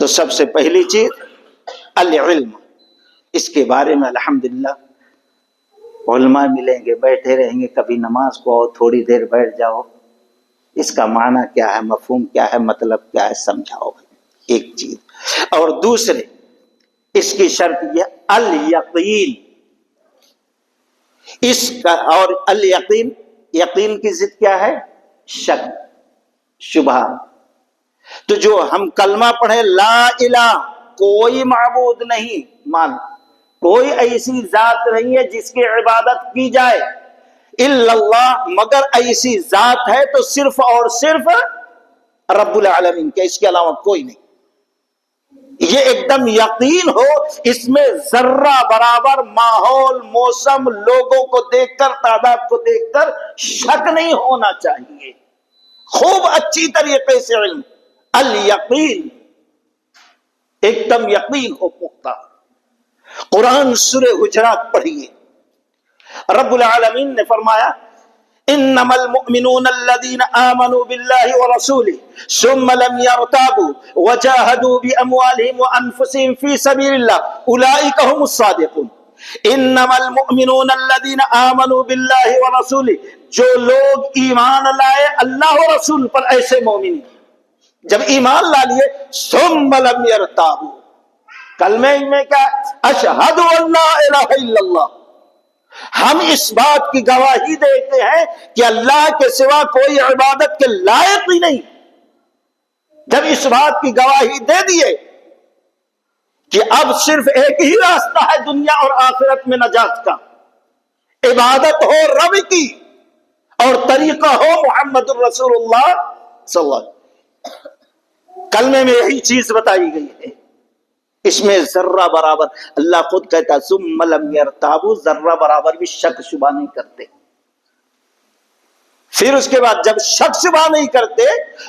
سب سے پہلی چیز العلم، اس کے بارے میں الحمدللہ علماء ملیں گے، بیٹھے رہیں گے، کبھی نماز کو آؤ تھوڑی دیر بیٹھ جاؤ، اس کا معنی کیا ہے، مفہوم کیا ہے، مطلب کیا ہے، سمجھاؤ ایک چیز۔ اور دوسرے اس کی شرط یہ الیقین، اس کا اور الیقین، یقین کی ضد کیا ہے؟ شک، شبہ۔ تو جو ہم کلمہ پڑھیں لا الہ، کوئی معبود نہیں، مان کوئی ایسی ذات نہیں ہے جس کی عبادت کی جائے الا اللہ، مگر ایسی ذات ہے تو صرف اور صرف رب العالمین کے، اس کے علاوہ کوئی نہیں۔ یہ ایک دم یقین ہو، اس میں ذرہ برابر ماحول، موسم، لوگوں کو دیکھ کر، تعداد کو دیکھ کر شک نہیں ہونا چاہیے، خوب اچھی طریقے سے علم، الیقین، ایک دم یقین ہو پختہ۔ قرآن سورہ حجرات پڑھیے، رب العالمین نے فرمایا انما المؤمنون الذين آمنوا بالله ورسوله ثم لم يرتابوا وجاهدوا بأموالهم وأنفسهم في سبيل الله أولئك هم الصادقون۔ انما المؤمنون الذين آمنوا بالله ورسوله، جو لوگ ایمان لائے اللہ و رسول پر، ایسے مومن جب ایمان لا لیے ثم لم يرتابوا، کلمے میں کیا؟ اشہد ان لا الہ الا اللہ، ہم اس بات کی گواہی دیتے ہیں کہ اللہ کے سوا کوئی عبادت کے لائق ہی نہیں۔ جب اس بات کی گواہی دے دیے کہ اب صرف ایک ہی راستہ ہے دنیا اور آخرت میں نجات کا، عبادت ہو رب کی اور طریقہ ہو محمد الرسول اللہ صلی اللہ علیہ وسلم، کلمے میں یہی چیز بتائی گئی ہے، اس میں ذرہ برابر، اللہ خود کہتا ہے ثم لم یرتابوا، ذرہ برابر بھی شک شبہ نہیں کرتے۔ پھر اس کے بعد جب شک شبہ نہیں کرتے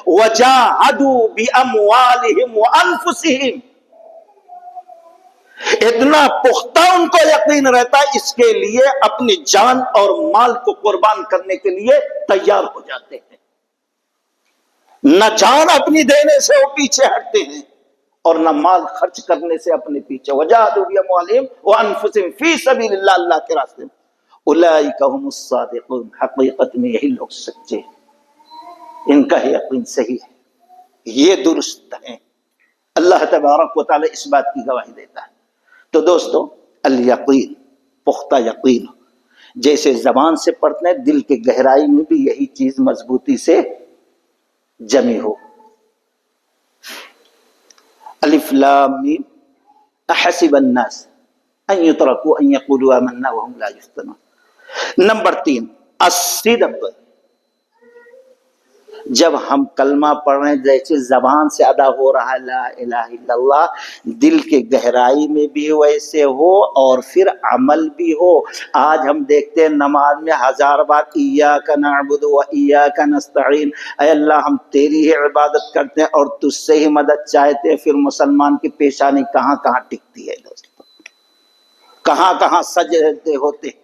وجاہدوا باموالہم وانفسہم، اتنا پختہ ان کو یقین رہتا ہے، اس کے لیے اپنی جان اور مال کو قربان کرنے کے لیے تیار ہو جاتے ہیں، نہ جان اپنی دینے سے وہ پیچھے ہٹتے ہیں اور نہ مال خرچ کرنے سے اپنے پیچھے، وجاہدوا باموالہم وانفسہم فی سبیل اللہ، اللہ کے راستے میں، اولئک ھم الصادقون، حقیقت میں یہی لوگ سچے ہیں، ان کا یقین صحیح ہے، یہ درست ہے۔ اللہ تبارک و تعالی اس بات کی گواہی دیتا ہے۔ تو دوستو الیقین، پختہ یقین، جیسے زبان سے پڑھتے ہیں دل کے گہرائی میں بھی یہی چیز مضبوطی سے جمی ہو۔ الف لام میم احسب الناس ان یترکوا ان یقولوا آمنا وهم لا یفتنون۔ نمبر 3 الصدق، جب ہم کلمہ پڑھ رہے ہیں جیسے زبان سے ادا ہو رہا ہے لا الہ الا اللہ، دل کے گہرائی میں بھی ویسے ہو اور پھر عمل بھی ہو۔ آج ہم دیکھتے ہیں نماز میں 1000 بار ایاک نعبد و ایاک نستعین، اے اللہ ہم تیری ہی عبادت کرتے ہیں اور تجھ سے ہی مدد چاہتے ہیں، پھر مسلمان کی پیشانی کہاں کہاں ٹکتی ہے دوستو، کہاں کہاں سجدے ہوتے،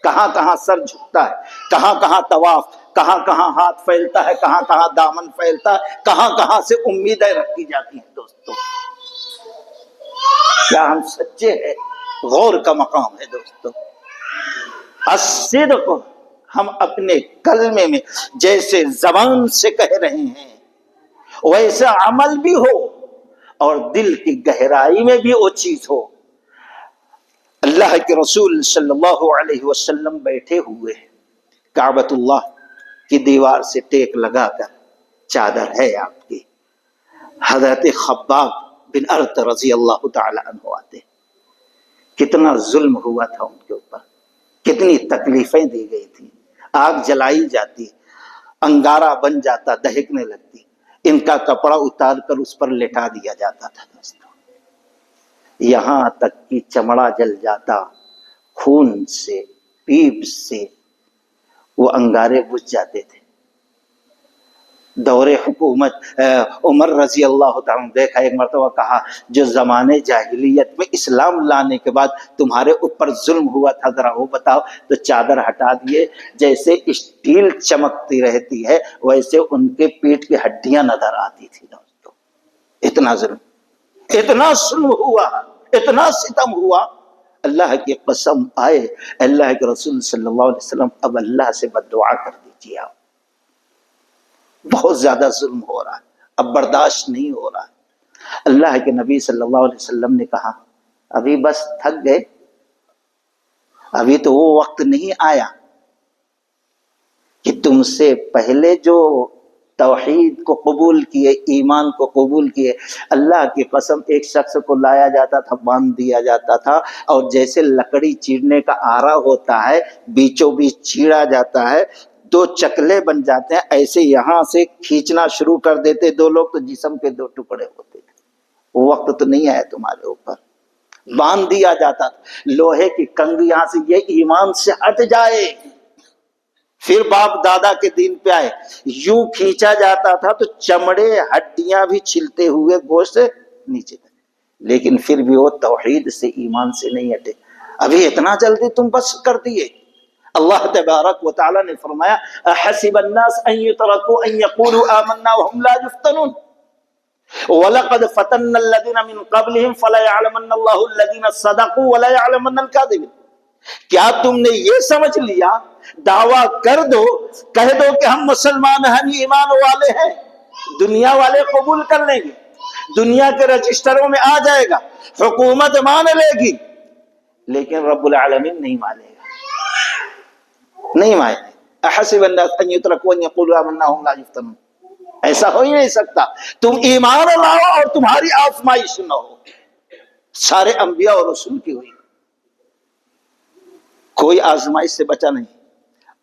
کہاں کہاں سر جھکتا ہے، کہاں کہاں طواف، کہاں کہاں ہاتھ پھیلتا ہے، کہاں کہاں دامن پھیلتا ہے، کہاں کہاں سے امیدیں رکھی جاتی ہیں دوستو۔ کیا ہم سچے ہیں؟ غور کا مقام ہے دوستو۔ الصدق، ہم اپنے کلمے میں جیسے زبان سے کہہ رہے ہیں ویسا عمل بھی ہو اور دل کی گہرائی میں بھی وہ چیز ہو۔ اللہ کے رسول صلی اللہ علیہ وسلم بیٹھے ہوئے ہیں، کعبۃ اللہ کی دیوار سے ٹیک لگا کر، چادر ہے آپ کی، حضرت خباب بن ارت رضی اللہ تعالی عنہ آتے، کتنا ظلم ہوا تھا ان کے اوپر، کتنی تکلیفیں دی گئی تھی، آگ جلائی جاتی، انگارہ بن جاتا، دہکنے لگتی، ان کا کپڑا اتار کر اس پر لٹا دیا جاتا تھا دوستو، یہاں تک کہ چمڑا جل جاتا، خون سے، پیپ سے وہ انگارے بجھ جاتے تھے۔ دور حکومت عمر رضی اللہ تعالیٰ دیکھا، ایک مرتبہ کہا جو زمانے جاہلیت میں اسلام لانے کے بعد تمہارے اوپر ظلم ہوا تھا ذرا وہ بتاؤ، تو چادر ہٹا دیے، جیسے اسٹیل چمکتی رہتی ہے ویسے ان کے پیٹ کی ہڈیاں نظر آتی تھی دوستو، اتنا ظلم، اتنا ظلم ہوا، اتنا ستم ہوا، اللہ کی قسم آئے اللہ کے رسول صلی اللہ علیہ وسلم اب اللہ سے بد دعا کر دیجیے، آپ بہت زیادہ ظلم ہو رہا ہے، اب برداشت نہیں ہو رہا ہے۔ اللہ کے نبی صلی اللہ علیہ وسلم نے کہا ابھی بس تھک گئے، ابھی تو وہ وقت نہیں آیا کہ تم سے پہلے جو توحید کو قبول کیے، ایمان کو قبول کیے، اللہ کی قسم ایک شخص کو لایا جاتا تھا، باندھ دیا جاتا تھا، اور جیسے لکڑی چیرنے کا آرا ہوتا ہے بیچوں بیچ چیڑا جاتا ہے، دو چکلے بن جاتے ہیں، ایسے یہاں سے کھینچنا شروع کر دیتے دو لوگ تو جسم کے دو ٹکڑے ہوتے تھے۔ وہ وقت تو نہیں آیا تمہارے اوپر، باندھ دیا جاتا تھا لوہے کی کنگھی، یہاں سے یہ ایمان سے ہٹ جائے، پھر باپ دادا کے دین پہ آئے، یوں کھینچا جاتا تھا تو چمڑے ہڈیاں بھی چھلتے ہوئے گوشت نیچے تک، لیکن پھر بھی وہ توحید سے ایمان سے نہیں ہٹے۔ ابھی اتنا جلدی تم بس کر دیے؟ اللہ تبارک و تعالی نے فرمایا احسب الناس ان يتركوا ان يقولوا آمنا وهم لا يفتنون وَلَقَدْ فَتَنَّ الَّذِينَ مِن قَبْلِهِمْ فَلَا يَعْلَمَنَّ اللَّهُ الَّذِينَ صَدَقُوا وَلَا يَعْلَمَنَّ الْكَاذِبِينَ۔ کیا تم نے یہ سمجھ لیا، دعویٰ کر دو، کہہ دو کہ ہم مسلمان ہیں، ایمان والے ہیں، دنیا والے قبول کر لیں گے، دنیا کے رجسٹروں میں آ جائے گا، حکومت مان لے گی، لیکن رب العالمین نہیں مانے گا، نہیں مانے گا۔ احسب الناس ان يتركوا ان يقولوا آمنا وهم لا يفتنون، ایسا ہو ہی نہیں سکتا۔ تم ایمان لاؤ اور تمہاری آزمائش نہ ہو، سارے انبیاء اور رسول کی ہوئی، کوئی آزمائش سے بچا نہیں۔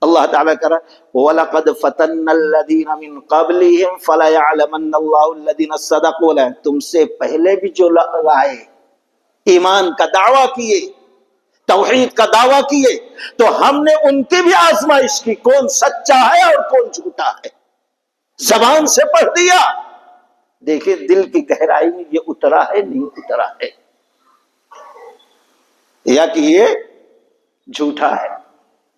اللہ تعالیٰ کہہ رہا وَلَقَدْ فَتَنَّ الَّذِينَ مِن قَبْلِهِمْ فَلَيَعْلَمَنَّ اللَّهُ الَّذِينَ صَدَقُوا، تم سے پہلے بھی جو آئے، ایمان کا دعویٰ کیے، توحید کا دعویٰ کیے، تو ہم نے ان کی بھی آزمائش کی، کون سچا ہے اور کون جھوٹا ہے، زبان سے پڑھ دیا، دیکھیں دل کی گہرائی میں یہ اترا ہے نہیں اترا ہے، یا کہ یہ جھوٹا ہے۔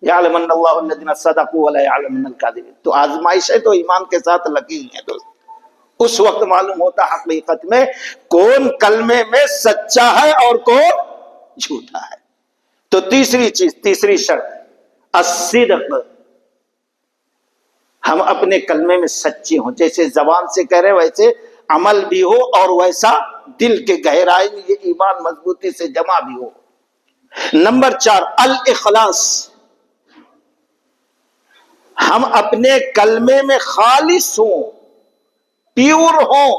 یعلمن اللہ الذین صدقوا ولا یعلمن الکاذبین، تو آزمائش ہے تو ایمان کے ساتھ لگی ہیں دوست، اس وقت معلوم ہوتا حقیقت میں کون کلمے میں سچا ہے اور کون جھوٹا ہے۔ تو تیسری چیز، تیسری شرط الصدق، ہم اپنے کلمے میں سچے ہوں، جیسے زبان سے کہہ رہے ویسے عمل بھی ہو، اور ویسا دل کے گہرائی میں یہ ایمان مضبوطی سے جمع بھی ہو۔ نمبر 4 الاخلاص، ہم اپنے کلمے میں خالص ہوں، پیور ہوں،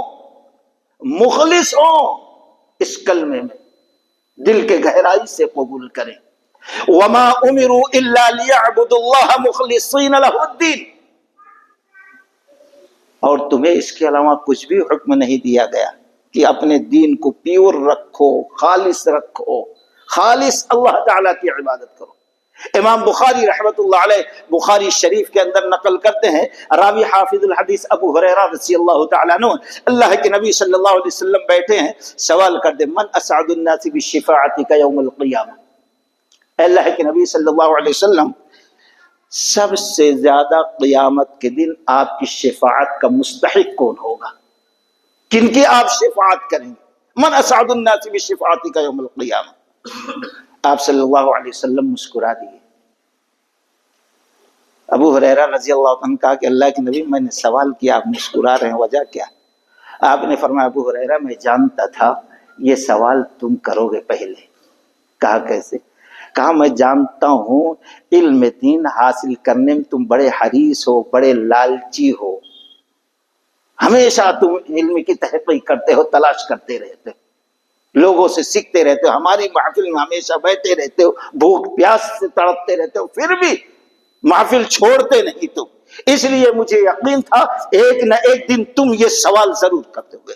مخلص ہوں، اس کلمے میں دل کے گہرائی سے قبول کریں۔ وما امروا الا ليعبدوا الله مخلصين له الدين، اور تمہیں اس کے علاوہ کچھ بھی حکم نہیں دیا گیا کہ اپنے دین کو پیور رکھو، خالص رکھو، خالص اللہ تعالیٰ کی عبادت کرو۔ امام بخاری رحمت اللہ علیہ بخاری شریف کے اندر نقل کرتے ہیں، راوی حافظ الحدیث ابو ہریرہ رضی اللہ تعالیٰ عنہ، اللہ کے نبی صلی اللہ علیہ وسلم بیٹھے ہیں، سوال کرتے من اسعد الناس بشفاعتک یوم القیامہ، اے اللہ کے نبی صلی اللہ علیہ وسلم سب سے زیادہ قیامت کے دن آپ کی شفاعت کا مستحق کون ہوگا، کن کی آپ شفاعت کریں گے؟ من اسعد الناس بشفاعتک یوم القیامہ۔ آپ صلی اللہ علیہ وسلم مسکرا دیے۔ ابو ہریرہ رضی اللہ عنہ کہا کہ اللہ کے نبی میں نے سوال کیا، آپ مسکرا رہے ہیں، وجہ کیا؟ آپ نے فرمایا ابو ہریرہ میں جانتا تھا یہ سوال تم کرو گے پہلے۔ کہا کیسے؟ کہا میں جانتا ہوں علم دین حاصل کرنے میں تم بڑے حریص ہو، بڑے لالچی ہو، ہمیشہ تم علم کی تحقیق کرتے ہو، تلاش کرتے رہتے ہو، لوگوں سے سیکھتے رہتے ہو، ہماری محفل میں ہمیشہ بیٹھے رہتے ہو، بھوک پیاس سے تڑپتے رہتے ہو، پھر بھی محفل چھوڑتے نہیں تم، اس لیے مجھے یقین تھا ایک نہ ایک دن تم یہ سوال ضرور کرتے ہوئے۔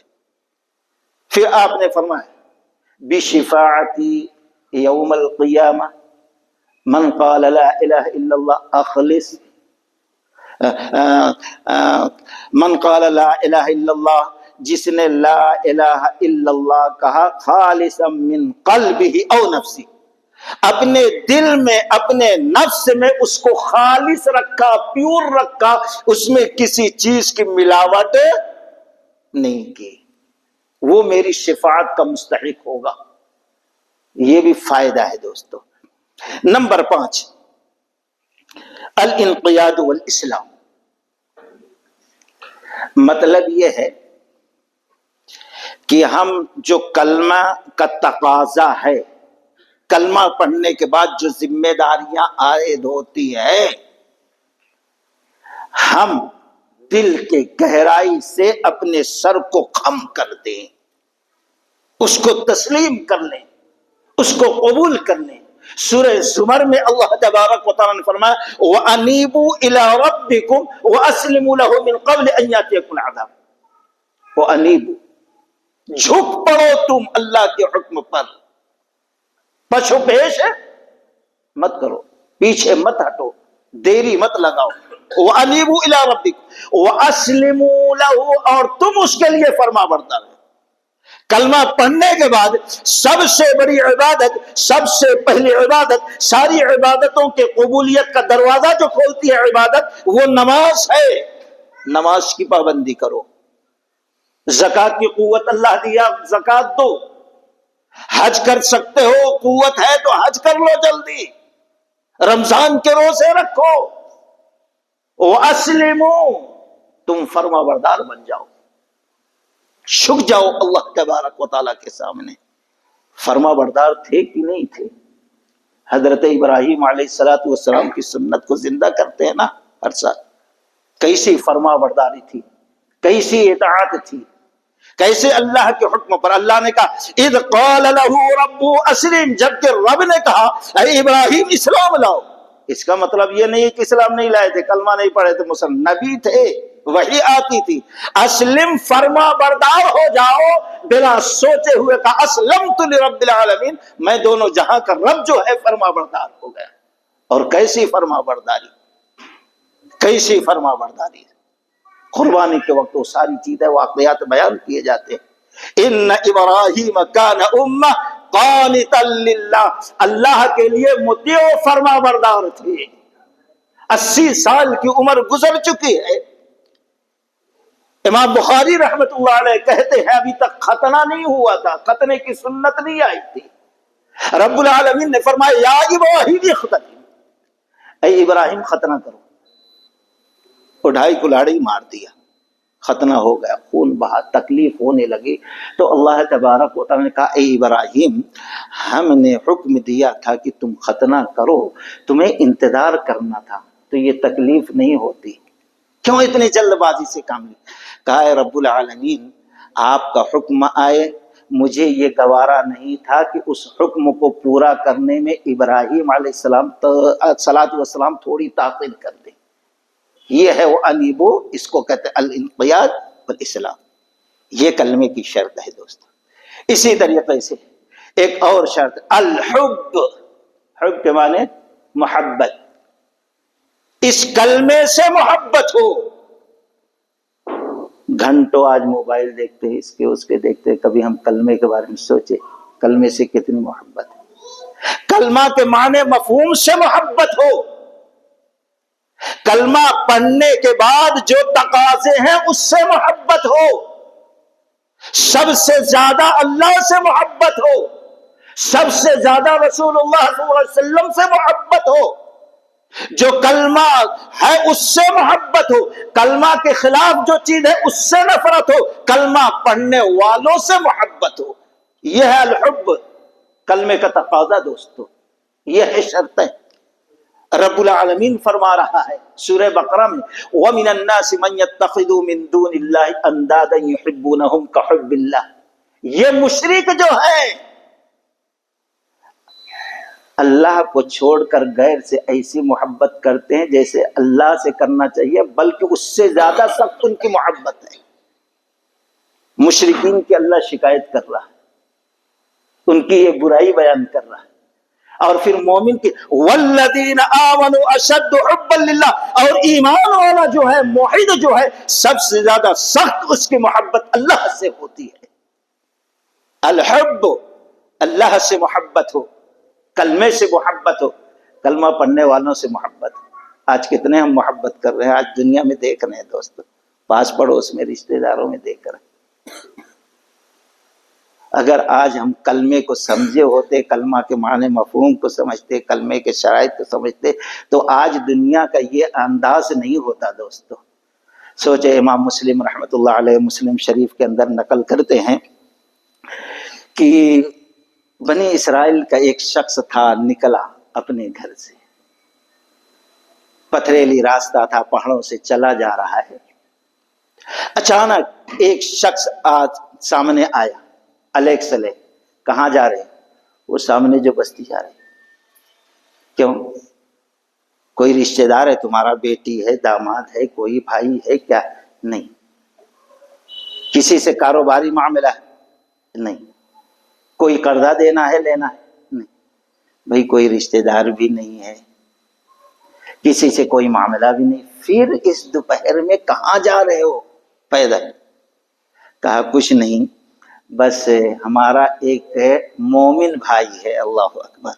پھر آپ نے فرمایا بشفاعتی یوم القیامہ من قال لا الہ الا اللہ اخلص، من قال لا الہ الا اللہ، جس نے لا الہ الا اللہ کہا خالصا من قلبہ او نفسی، اپنے دل میں اپنے نفس میں اس کو خالص رکھا، پیور رکھا، اس میں کسی چیز کی ملاوٹ نہیں کی، وہ میری شفاعت کا مستحق ہوگا. یہ بھی فائدہ ہے دوستو. نمبر 5 الانقیاد والاسلام. مطلب یہ ہے کہ ہم جو کلمہ کا تقاضا ہے، کلمہ پڑھنے کے بعد جو ذمہ داریاں عائد ہوتی ہیں، ہم دل کے گہرائی سے اپنے سر کو خم کر دیں، اس کو تسلیم کر لیں، اس کو قبول کر لیں. سورہ زمر میں اللہ تبارک و تعالی نے فرمایا وَأَنِيبُوا إِلَىٰ رَبِّكُمْ وَأَسْلِمُوا لَهُ مِنْ قَبْلِ أَنْ يَأْتِيَكُمُ الْعَذَابُ. وَأَنِيبُوا، جھک پڑو تم اللہ کے حکم پر، پچھو پیش ہے مت کرو، پیچھے مت ہٹو، دیری مت لگاؤ. وَأَنِيبُوا إِلَىٰ رَبِّكُمْ وَأَسْلِمُوا لَهُ، اور تم اس کے لیے فرما بردار. کلمہ پڑھنے کے بعد سب سے بڑی عبادت، سب سے پہلی عبادت، ساری عبادتوں کے قبولیت کا دروازہ جو کھولتی ہے عبادت، وہ نماز ہے. نماز کی پابندی کرو. زکوٰۃ کی قوت اللہ دیا، زکوٰۃ دو. حج کر سکتے ہو، قوت ہے تو حج کر لو جلدی. رمضان کے روزے رکھو. وَأَسْلِمُوا، تم فرما بردار بن جاؤ، جھک جاؤ اللہ تبارک و تعالیٰ کے سامنے. فرما بردار تھے کہ نہیں تھے؟ حضرت ابراہیم علیہ السلام کی سنت کو زندہ کرتے ہیں نا ہر سال. کیسی فرما برداری تھی، کیسی اطاعت تھی، کیسے اللہ کے حکم پر. اللہ نے کہا اذ قال له ربه اسلم، جبکہ رب نے کہا اے ابراہیم اسلام لاؤ. اس کا مطلب یہ نہیں کہ اسلام نہیں لائے تھے، کلمہ نہیں پڑھے تھے، مسلم نبی تھے، وحی آتی تھی. اسلم، فرما بردار ہو جاؤ. بلا سوچے ہوئے کہا اسلمت لرب العالمین، میں دونوں جہاں کا رب جو ہے فرما بردار ہو گیا. اور کیسی فرما برداری، کیسی فرما برداری. قربانی کے وقت وہ ساری چیزیں واقعات بیان کیے جاتے ہیں. ان ابراہیم کان امہ قانتا للہ، اللہ کے لیے مطیع و فرما بردار تھے. 80 سال کی عمر گزر چکی ہے. امام بخاری رحمت اللہ علیہ کہتے ہیں ابھی تک ختنہ نہیں ہوا تھا، ختنے کی سنت نہیں آئی تھی. رب العالمین نے فرمایا یا ابراہیم اختتم، اے ابراہیم ختنہ کرو. اڑھائی کلاڑی مار دیا، ختنہ ہو گیا، خون بہا، تکلیف ہونے لگی. تو اللہ تبارک و تعالی نے کہا اے ابراہیم، ہم نے حکم دیا تھا کہ تم ختنہ کرو، تمہیں انتظار کرنا تھا تو یہ تکلیف نہیں ہوتی، کیوں اتنی جلد بازی سے کام لی. کہا اے رب العالمین، آپ کا حکم آئے، مجھے یہ گوارا نہیں تھا کہ اس حکم کو پورا کرنے میں ابراہیم علیہ السلام تھوڑی تاخیر کر دیں. یہ ہے وہ انیبو، اس کو کہتے ہیں الانقیاد والاسلام. یہ کلمے کی شرط ہے دوستو. اسی طریقے سے ایک اور شرط الحب، حب کے معنی محبت. اس کلمے سے محبت ہو. گھنٹوں آج موبائل دیکھتے ہیں، اس کے دیکھتے ہیں، کبھی ہم کلمے کے بارے میں سوچے کلمے سے کتنی محبت ہے. کلمہ کے معنی مفہوم سے محبت ہو. کلمہ پڑھنے کے بعد جو تقاضے ہیں اس سے محبت ہو. سب سے زیادہ اللہ سے محبت ہو، سب سے زیادہ رسول اللہ صلی اللہ علیہ وسلم سے محبت ہو. جو کلمہ ہے اس سے محبت ہو. کلمہ کے خلاف جو چیز ہے اس سے نفرت ہو. کلمہ پڑھنے والوں سے محبت ہو. یہ ہے الحب، کلمے کا تقاضا دوستو. یہ ہے شرط ہے. رب العالمین فرما رہا ہے سورہ بقرہ میں وَمِنَ النَّاسِ مَن يَتَّخِذُ مِن دُونِ اللَّهِ أَندَادًا يُحِبُّونَهُمْ كَحُبِّ اللَّهِ. یہ مشرک جو ہے اللہ کو چھوڑ کر غیر سے ایسی محبت کرتے ہیں جیسے اللہ سے کرنا چاہیے، بلکہ اس سے زیادہ سخت ان کی محبت ہے. مشرکین کی اللہ شکایت کر رہا ہے، ان کی یہ برائی بیان کر رہا ہے. اور پھر مومن کی والذین آمنوا اشد حبا للہ، اور ایمان والا جو ہے، موحد جو ہے، سب سے زیادہ سخت اس کی محبت اللہ سے ہوتی ہے. الحب، اللہ سے محبت ہو، کلمے سے محبت ہو، کلمہ پڑھنے والوں سے محبت. آج کتنے ہم محبت کر رہے ہیں، آج دنیا میں دیکھ رہے ہیں دوستو، پاس پڑوس میں، رشتہ داروں میں دیکھ رہے ہیں. اگر آج ہم کلمے کو سمجھے ہوتے، کلمہ کے معنی مفہوم کو سمجھتے، کلمے کے شرائط کو سمجھتے، تو آج دنیا کا یہ انداز نہیں ہوتا دوستو۔ سوچے امام مسلم رحمۃ اللہ علیہ مسلم شریف کے اندر نقل کرتے ہیں کہ بنی اسرائیل کا ایک شخص تھا، نکلا اپنے گھر سے، پتھریلی راستہ تھا، پہاڑوں سے چلا جا رہا ہے، اچانک ایک شخص سامنے آیا، الیک سلے کہاں جا رہے؟ وہ سامنے جو بستی جا رہے۔ کیوں؟ کوئی رشتہ دار ہے تمہارا، بیٹی ہے، داماد ہے، کوئی بھائی ہے کیا؟ نہیں۔ کسی سے کاروباری معاملہ ہے؟ نہیں۔ کوئی قرضہ دینا ہے، لینا ہے؟ نہیں۔ بھئی کوئی رشتہ دار بھی نہیں ہے، کسی سے کوئی معاملہ بھی نہیں، پھر اس دوپہر میں کہاں جا رہے ہو پیدل؟ کہا کچھ نہیں، بس ہمارا ایک مومن بھائی ہے، اللہ اکبر،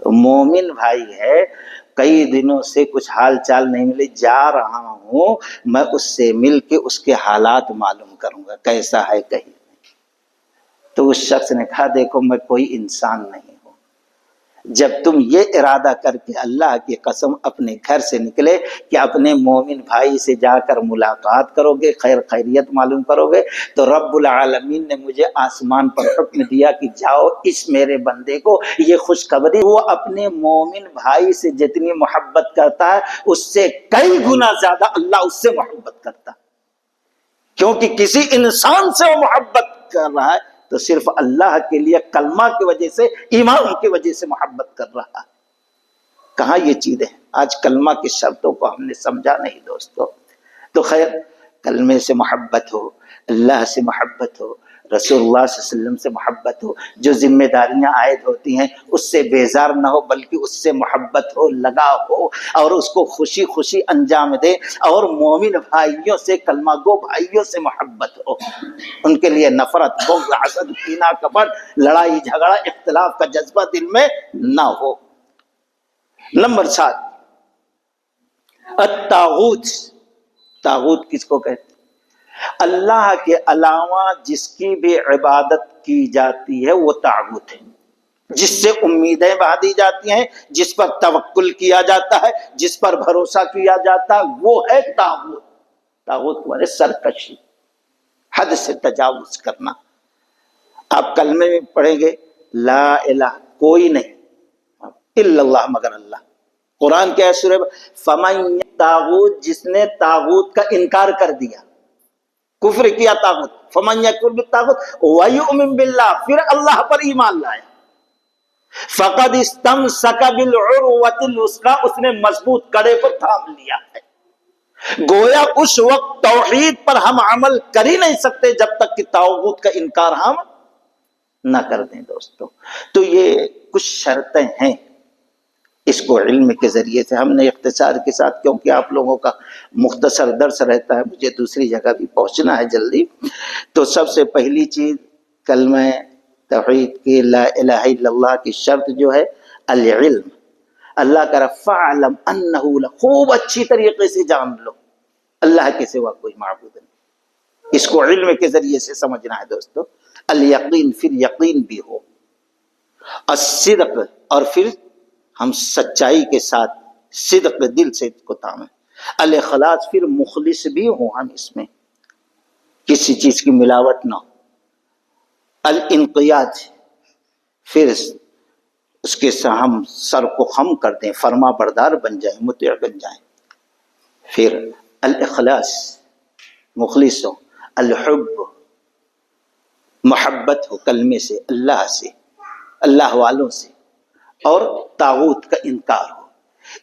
مومن بھائی ہے، کئی دنوں سے کچھ حال چال نہیں ملے، جا رہا ہوں، میں اس سے مل کے اس کے حالات معلوم کروں گا کیسا ہے کہیں۔ تو اس شخص نے کہا دیکھو میں کوئی انسان نہیں ہوں، جب تم یہ ارادہ کر کے اللہ کی قسم اپنے گھر سے نکلے کہ اپنے مومن بھائی سے جا کر ملاقات کرو گے، خیر خیریت معلوم کرو گے، تو رب العالمین نے مجھے آسمان پر حکم دیا کہ جاؤ اس میرے بندے کو یہ خوشخبری، وہ اپنے مومن بھائی سے جتنی محبت کرتا ہے اس سے کئی گنا زیادہ اللہ اس سے محبت کرتا ہے، کیونکہ کسی انسان سے وہ محبت کر رہا ہے تو صرف اللہ کے لیے کلمہ کی وجہ سے، ایمان کی وجہ سے محبت کر رہا ہے۔ کہاں یہ چیزیں ہیں؟ آج کلمہ کی شرطوں کو ہم نے سمجھا نہیں دوستو۔ تو خیر کلمے سے محبت ہو، اللہ سے محبت ہو، رسول اللہ صلی اللہ علیہ وسلم سے محبت ہو، جو ذمہ داریاں عائد ہوتی ہیں اس سے بیزار نہ ہو بلکہ اس سے محبت ہو، لگاؤ ہو، اور اس کو خوشی خوشی انجام دے، اور مومن بھائیوں سے، کلمہ گو بھائیوں سے محبت ہو، ان کے لیے نفرت، بغض، حسد، کینہ، کپٹ، لڑائی جھگڑا، اختلاف کا جذبہ دل میں نہ ہو۔ نمبر 7، الطاغوت۔ طاغوت کس کو کہتے ہیں؟ اللہ کے علاوہ جس کی بھی عبادت کی جاتی ہے وہ طاغوت ہے، جس سے امیدیں باندھی جاتی ہیں، جس پر توکل کیا جاتا ہے، جس پر بھروسہ کیا جاتا ہے، وہ ہے طاغوت۔ طاغوت والے سرکشی، حد سے تجاوز کرنا۔ آپ کلمے میں پڑھیں گے لا الہ، کوئی نہیں الا اللہ مگر اللہ۔ قرآن کیا ہے سورہ فمن طاغوت، جس نے طاغوت کا انکار کر دیا، کفر کیا طاغوت، فمن یکفر بالطاغوت ویؤمن باللہ، پھر اللہ پر ایمان لائے، فقد استمسک بالعروۃ الوثقی، اس نے مضبوط کڑے پر تھام لیا ہے۔ گویا اس وقت توحید پر ہم عمل کر ہی نہیں سکتے جب تک کہ طاغوت کا انکار ہم نہ کر دیں دوستو۔ تو یہ کچھ شرطیں ہیں، اس کو علم کے ذریعے سے ہم نے اختصار کے ساتھ، کیونکہ آپ لوگوں کا مختصر درس رہتا ہے، مجھے دوسری جگہ بھی پہنچنا ہے جلدی، تو سب سے پہلی چیز کلمہ توحید کی، لا الہ الا اللہ کی شرط جو ہے العلم۔ اللہ کا فَاعْلَمْ أَنَّهُ، خوب اچھی طریقے سے جان لو اللہ کے سوا کوئی معبود نہیں، اس کو علم کے ذریعے سے سمجھنا ہے دوستو۔ الیقین، پھر یقین بھی ہو، الصدق، اور پھر ہم سچائی کے ساتھ صدق دل سے کو تھامیں، الاخلاص، پھر مخلص بھی ہوں ہم، اس میں کسی چیز کی ملاوٹ نہ ہو، الانقیاد، پھر اس کے ہم سر کو خم کر دیں، فرما بردار بن جائیں، مطیع بن جائیں، پھر الاخلاص، مخلص ہو، الحب، محبت ہو کلمے سے، اللہ سے، اللہ والوں سے، اور طاغوت کا انکار ہو۔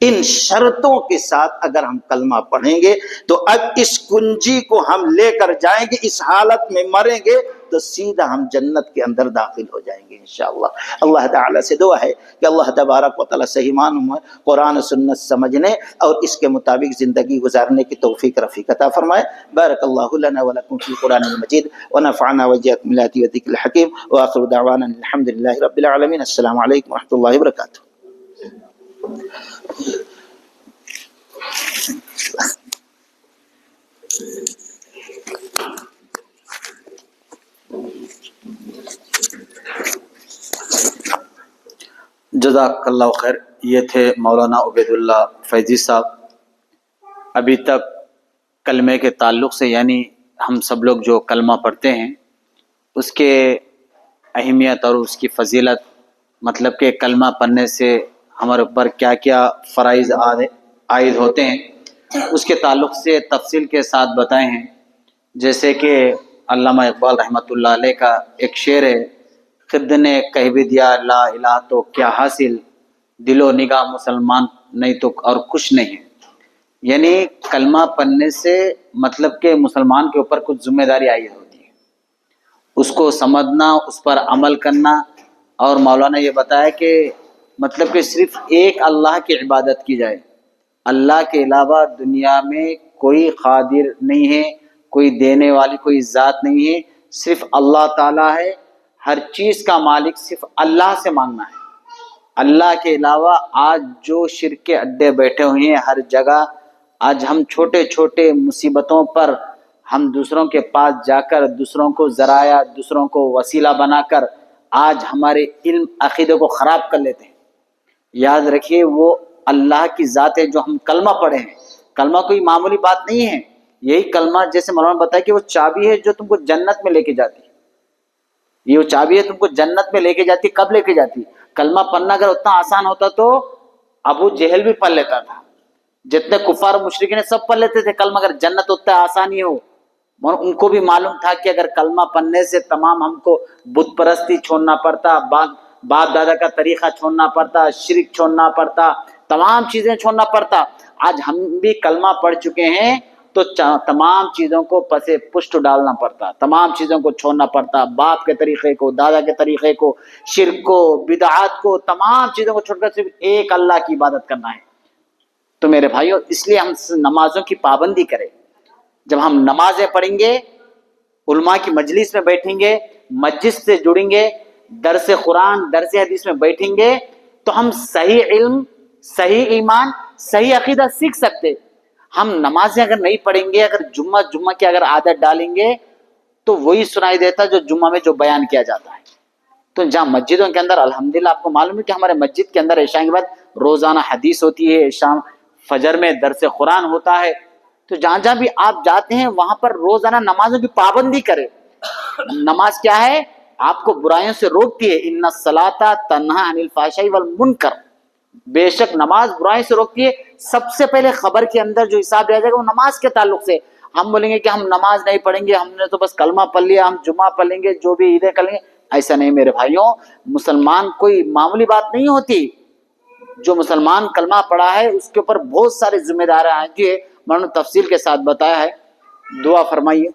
ان شرطوں کے ساتھ اگر ہم کلمہ پڑھیں گے تو اب اس کنجی کو ہم لے کر جائیں گے، اس حالت میں مریں گے تو سیدھا ہم جنت کے اندر داخل ہو جائیں گے انشاءاللہ۔ اللہ تعالیٰ سے دعا ہے کہ اللہ تبارک و تعالیٰ صحیح معنوں میں قرآن و سنت سمجھنے اور اس کے مطابق زندگی گزارنے کی توفیق رفیق عطا فرمائے۔ بارک اللہ لنا ولکم فی القرآن المجید ونفعنا وإياكم بالآیات والذکر الحکیم، وآخر دعوانا الحمد للہ رب العالمین۔ السلام علیکم ورحمۃ اللہ وبرکاتہ۔ جزاک اللہ خیر. یہ تھے مولانا عبید اللہ فیضی صاحب. ابھی تک کلمے کے تعلق سے، یعنی ہم سب لوگ جو کلمہ پڑھتے ہیں اس کے اہمیت اور اس کی فضیلت، مطلب کہ کلمہ پڑھنے سے ہمارے اوپر کیا کیا فرائض عائد ہوتے ہیں، اس کے تعلق سے تفصیل کے ساتھ بتائے ہیں. جیسے کہ علامہ اقبال رحمۃ اللہ علیہ کا ایک شعر ہے، خد نے کہہ بھی دیا لا الہ تو کیا حاصل، دل و نگاہ مسلمان نہیں تو اور کچھ نہیں ہے. یعنی کلمہ پڑھنے سے مطلب کہ مسلمان کے اوپر کچھ ذمہ داری عائد ہوتی ہے، اس کو سمجھنا، اس پر عمل کرنا. اور مولانا یہ بتایا کہ مطلب کہ صرف ایک اللہ کی عبادت کی جائے، اللہ کے علاوہ دنیا میں کوئی قادر نہیں ہے، کوئی دینے والی کوئی ذات نہیں ہے، صرف اللہ تعالیٰ ہے. ہر چیز کا مالک صرف اللہ سے مانگنا ہے. اللہ کے علاوہ آج جو شرک کے اڈے بیٹھے ہوئے ہیں ہر جگہ، آج ہم چھوٹے چھوٹے مصیبتوں پر ہم دوسروں کے پاس جا کر دوسروں کو ذرائع، دوسروں کو وسیلہ بنا کر آج ہمارے علم عقیدے کو خراب کر لیتے ہیں. یاد رکھیے وہ اللہ کی ذات ہے جو ہم کلمہ پڑھے ہیں. کلمہ کوئی معمولی بات نہیں ہے. یہی کلمہ جیسے مولانا بتایا کہ وہ چابی ہے جو تم کو جنت میں لے کے جاتی ہے. یہ وہ چابی ہے تم کو جنت میں لے کے جاتی. کب لے کے جاتی؟ کلمہ پڑھنا اگر اتنا آسان ہوتا تو ابو جہل بھی پڑھ لیتا تھا، جتنے کفار مشرکین سب پڑھ لیتے تھے کلمہ. اگر جنت اتنا آسانی ہو، ان کو بھی معلوم تھا کہ اگر کلمہ پڑھنے سے تمام ہم کو بت پرستی چھوڑنا پڑتا، باپ دادا کا طریقہ چھوڑنا پڑتا، شرک چھوڑنا پڑتا، تمام چیزیں چھوڑنا پڑتا. آج ہم بھی کلمہ پڑھ چکے ہیں تو تمام چیزوں کو پسے پشت ڈالنا پڑتا، تمام چیزوں کو چھوڑنا پڑتا، باپ کے طریقے کو، دادا کے طریقے کو، شرک کو، بدعات کو، تمام چیزوں کو چھوڑ کر صرف ایک اللہ کی عبادت کرنا ہے. تو میرے بھائیو، اس لیے ہم نمازوں کی پابندی کریں. جب ہم نمازیں پڑھیں گے، علماء کی مجلس میں بیٹھیں گے، مسجد سے جڑیں گے، درس قرآن، درس حدیث میں بیٹھیں گے، تو ہم صحیح علم، صحیح ایمان، صحیح عقیدہ سیکھ سکتے. ہم نمازیں اگر نہیں پڑھیں گے، اگر جمعہ کی اگر عادت ڈالیں گے تو وہی سنائی دیتا جو جمعہ میں جو بیان کیا جاتا ہے. تو جہاں مسجدوں کے اندر الحمدللہ آپ کو معلوم ہے کہ ہمارے مسجد کے اندر عشاء کے بعد روزانہ حدیث ہوتی ہے، شام فجر میں درس قرآن ہوتا ہے. تو جہاں جہاں بھی آپ جاتے ہیں وہاں پر روزانہ نمازوں کی پابندی کرے. نماز کیا ہے؟ آپ کو برائیوں سے روکتی ہے. ان الصلاۃ تنہی عن الفحشاء والمنکر، بے شک نماز برائی سے روکتی ہے. سب سے پہلے خبر کے اندر جو حساب لیا جائے گا وہ نماز کے تعلق سے. ہم بولیں گے کہ ہم نماز نہیں پڑھیں گے، ہم نے تو بس کلمہ پڑھ لیا، ہم جمعہ پڑھ لیں گے، جو بھی عیدیں کر لیں گے. ایسا نہیں میرے بھائیوں. مسلمان کوئی معمولی بات نہیں ہوتی. جو مسلمان کلمہ پڑھا ہے اس کے اوپر بہت سارے ذمہ داریاں ہیں جو میں نے تفصیل کے ساتھ بتایا ہے. دعا فرمائیے.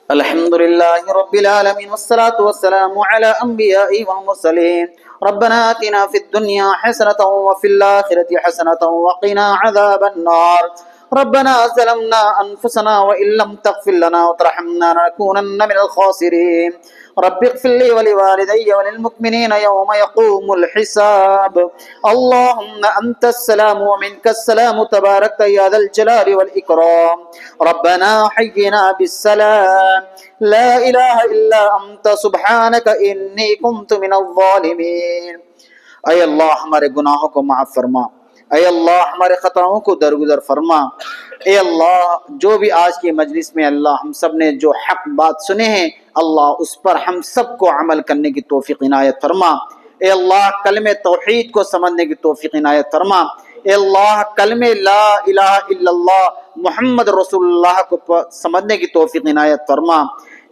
الحمدللہ رب العالمین والصلاة والسلام علی انبیاء والمرسلین. ربنا آتنا فی الدنیا حسنة وفی الآخرة حسنة وقنا عذاب النار. ربنا ظلمنا انفسنا وان لم تغفر لنا وترحمنا لنكونن من الخاسرین. رب اغفر لي ولوالدي وللمؤمنين يوم يقوم الحساب. اللهم أنت السلام ومنك السلام تبارك يا ذا الجلال والإكرام. ربنا حينا بالسلام لا إله إلا أنت سبحانك إني كنت من الظالمين. اے اللہ ہمارے گناہوں کو معاف فرما، اے اللہ ہمارے خطاؤں کو درگزر فرما. اے اللہ جو بھی آج کی مجلس میں اللہ ہم سب نے جو حق بات سنے ہیں اللہ اس پر ہم سب کو عمل کرنے کی توفیق عنایت فرما. اے اللہ کلمہ توحید کو سمجھنے کی توفیق عنایت فرما. اے اللہ کلمہ لا الہ الا اللہ محمد رسول اللہ کو سمجھنے کی توفیق عنایت فرما.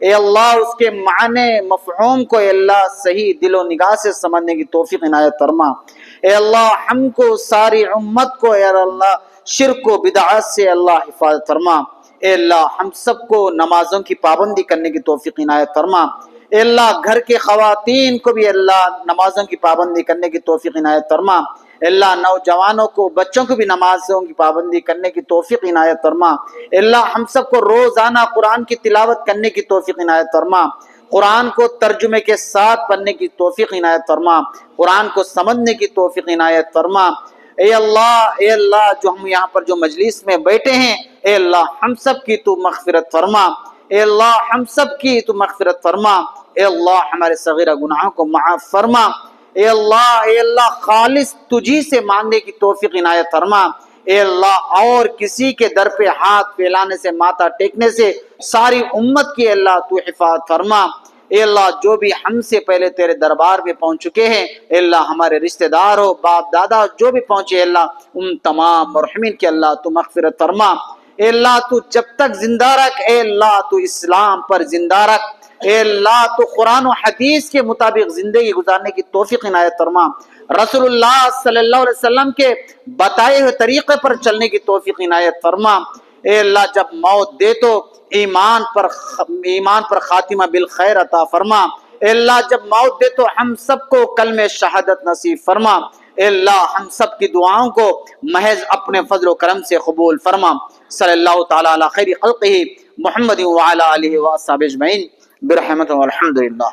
اے اللہ اس کے معنی مفہوم کو اے اللہ صحیح دل و نگاہ سے سمجھنے کی توفیق عنایت فرما. اے اللہ ہم کو ساری امت کو اے اللہ شرک و بدعات سے اللہ حفاظت فرما. اے اللہ ہم سب کو نمازوں کی پابندی کرنے کی توفیق عنایت فرما. اے اللہ گھر کے خواتین کو بھی اللہ نمازوں کی پابندی کرنے کی توفیق عنایت فرما. اے اللہ نوجوانوں کو، بچوں کو بھی نمازوں کی پابندی کرنے کی توفیق عنایت فرما. اے اللہ ہم سب کو روزانہ قرآن کی تلاوت کرنے کی توفیق عنایت فرما. قرآن کو ترجمے کے ساتھ پڑھنے کی توفیق عنایت فرما. قرآن کو سمجھنے کی توفیق عنایت فرما. اے اللہ جو ہم یہاں پر جو مجلس میں بیٹھے ہیں اے اللہ ہم سب کی تو مغفرت فرما. اے اللہ ہم سب کی تو مغفرت فرما. اے اللہ ہمارے صغیرہ گناہوں کو معاف فرما. اے اللہ خالص تجھی سے مانگنے کی توفیق عنایت فرما. اے اللہ اور کسی کے در پہ ہاتھ پھیلانے سے ماتھا ٹیکنے سے ساری امت کی اللہ تو حفاظت فرما. اے اللہ جو بھی ہم سے پہلے تیرے دربار میں پہنچ چکے ہیں اے اللہ ہمارے رشتہ دار ہو باپ دادا جو بھی پہنچے اے اللہ ان تمام مرحومین کی اللہ تو مغفرت فرما. اے اللہ تو جب تک زندہ رکھ. اے اللہ تو اسلام پر زندہ رکھ. اے اللہ تو قرآن و حدیث کے مطابق زندگی گزارنے کی توفیق عنایت فرما. رسول اللہ صلی اللہ علیہ وسلم کے بتائے ہوئے طریقے پر چلنے کی توفیق عنایت فرما. اے اللہ جب موت دے تو ایمان پر خاتمہ بالخیر عطا فرما. اے اللہ جب موت دے تو ہم سب کو کلمہ شہادت نصیب فرما. اے اللہ ہم سب کی دعاؤں کو محض اپنے فضل و کرم سے قبول فرما. صلی اللہ تعالی علی خیر خلقہ محمد وعلی آلہ واصحابہ اجمعین برحمتہ والحمدللہ.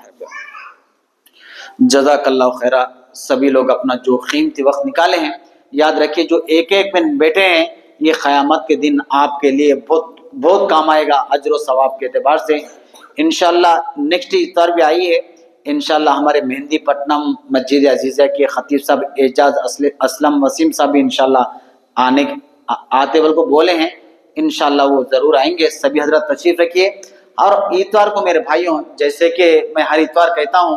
جزاک اللہ خیرہ. سبھی لوگ اپنا جو قیمتی وقت نکالے ہیں یاد رکھیے جو ایک ایک منٹ بیٹھے ہیں یہ قیامت کے دن آپ کے لیے بہت بہت کام آئے گا اجر و ثواب کے اعتبار سے. انشاءاللہ نیکسٹ اتوار بھی آئی ہے انشاءاللہ ہمارے مہندی پٹنم مسجد عزیزہ کے خطیب صاحب اعجاز اسلم وسیم صاحب بھی انشاءاللہ آتے والے کو بولے ہیں انشاءاللہ وہ ضرور آئیں گے. سبھی حضرت تشریف رکھیے. اور اتوار کو میرے بھائیوں جیسے کہ میں ہر اتوار کہتا ہوں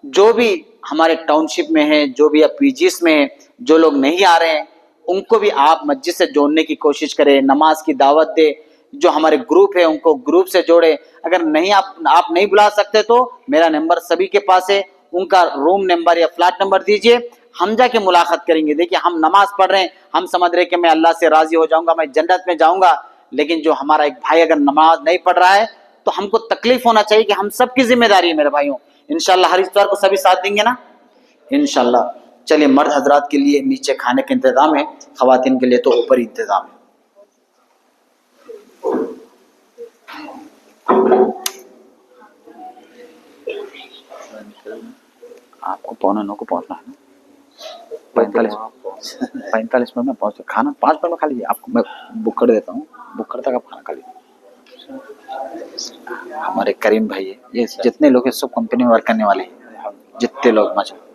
جو بھی ہمارے ٹاؤن شپ میں ہیں جو بھی پی جیز میں ہیں جو لوگ نہیں آ رہے ہیں ان کو بھی آپ مسجد سے جوڑنے کی کوشش کریں. نماز کی دعوت دے. جو ہمارے گروپ ہے ان کو گروپ سے جوڑے. اگر نہیں آپ نہیں بلا سکتے تو میرا نمبر سبھی کے پاس ہے ان کا روم نمبر یا فلیٹ نمبر دیجئے ہم جا کے ملاقات کریں گے. دیکھیے ہم نماز پڑھ رہے ہیں ہم سمجھ رہے کہ میں اللہ سے راضی ہو جاؤں گا میں جنت میں جاؤں گا لیکن جو ہمارا ایک بھائی اگر نماز نہیں پڑھ رہا ہے تو ہم کو تکلیف ہونا چاہیے کہ ہم سب کی ذمہ داری ہے میرے بھائیوں. انشاءاللہ ہر اتوار کو سبھی ساتھ دیں گے نا انشاءاللہ. چلیے مرد حضرات کے لیے نیچے کھانے کا انتظام ہے خواتین کے لیے تو اوپر انتظام ہے. آپ کو 8:45 کو پہنچنا ہے 45 منٹ میں پہنچ کھانا 5 منٹ میں کھا لیجیے. آپ کو میں بک کر دیتا ہوں بک کرتا آپ کھانا کھا لیجیے. ہمارے کریم بھائی یہ جتنے لوگ ہیں سب کمپنی میں ورک کرنے والے ہیں جتنے لوگ ماشاءاللہ